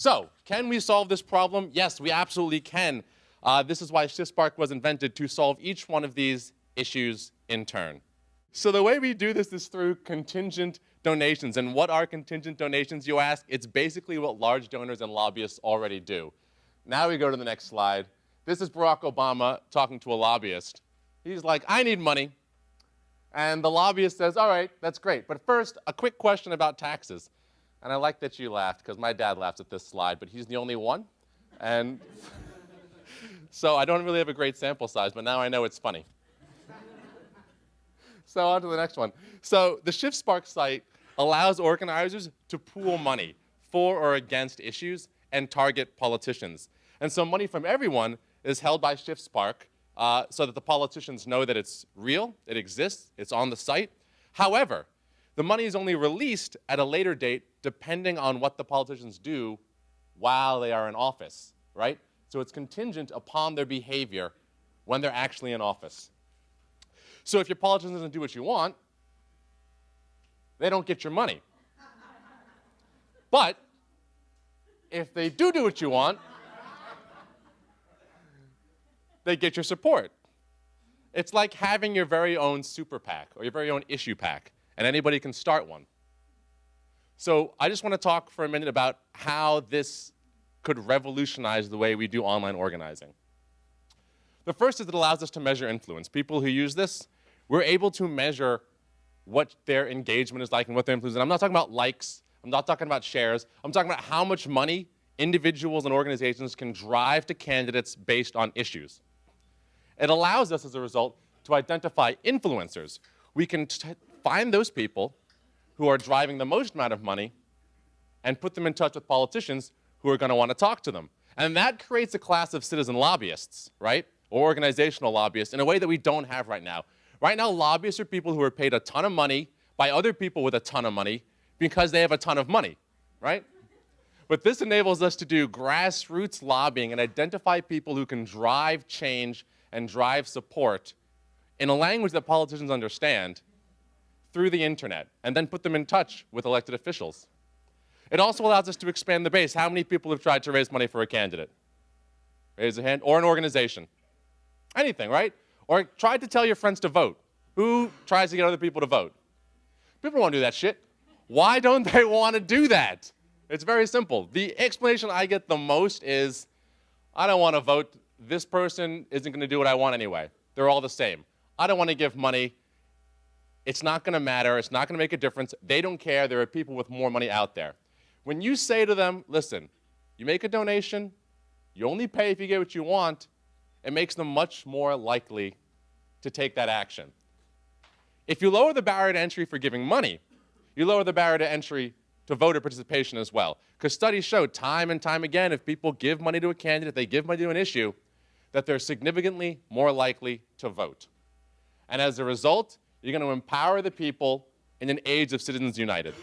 So, can we solve this problem? Yes, we absolutely can. This is why ShiftSpark was invented, to solve each one of these issues in turn. So the way we do this is through contingent donations. And what are contingent donations, you ask? It's basically what large donors and lobbyists already do. Now we go to the next slide. This is Barack Obama talking to a lobbyist. He's like, I need money. And the lobbyist says, all right, that's great. But first, a quick question about taxes. And I like that you laughed, because my dad laughs at this slide, but he's the only one. And so I don't really have a great sample size, but now I know it's funny. So on to the next one. So the ShiftSpark site allows organizers to pool money for or against issues and target politicians. And so money from everyone is held by ShiftSpark so that the politicians know that it's real, it exists, it's on the site. However, the money is only released at a later date depending on what the politicians do while they are in office, right? So it's contingent upon their behavior when they're actually in office. So if your politician doesn't do what you want, they don't get your money. But if they do what you want, they get your support. It's like having your very own super PAC or your very own issue PAC, and anybody can start one. So I just want to talk for a minute about how this could revolutionize the way we do online organizing. The first is it allows us to measure influence. People who use this, we're able to measure what their engagement is like and what their influence is. And I'm not talking about likes, I'm not talking about shares, I'm talking about how much money individuals and organizations can drive to candidates based on issues. It allows us, as a result, to identify influencers. We can find those people who are driving the most amount of money and put them in touch with politicians who are going to want to talk to them. And that creates a class of citizen lobbyists, right? Or organizational lobbyists in a way that we don't have right now. Right now, lobbyists are people who are paid a ton of money by other people with a ton of money because they have a ton of money, right? But this enables us to do grassroots lobbying and identify people who can drive change and drive support in a language that politicians understand through the internet, and then put them in touch with elected officials. It also allows us to expand the base. How many people have tried to raise money for a candidate? Raise a hand. Or an organization. Anything, right? Or tried to tell your friends to vote. Who tries to get other people to vote? People don't want to do that shit. Why don't they want to do that? It's very simple. The explanation I get the most is, I don't want to vote. This person isn't going to do what I want anyway. They're all the same. I don't want to give money. It's not going to matter. It's not going to make a difference. They don't care. There are people with more money out there. When you say to them, listen, you make a donation, you only pay if you get what you want, it makes them much more likely to take that action. If you lower the barrier to entry for giving money, you lower the barrier to entry to voter participation as well. Because studies show time and time again, if people give money to a candidate, they give money to an issue, that they're significantly more likely to vote. And as a result, you're going to empower the people in an age of Citizens United.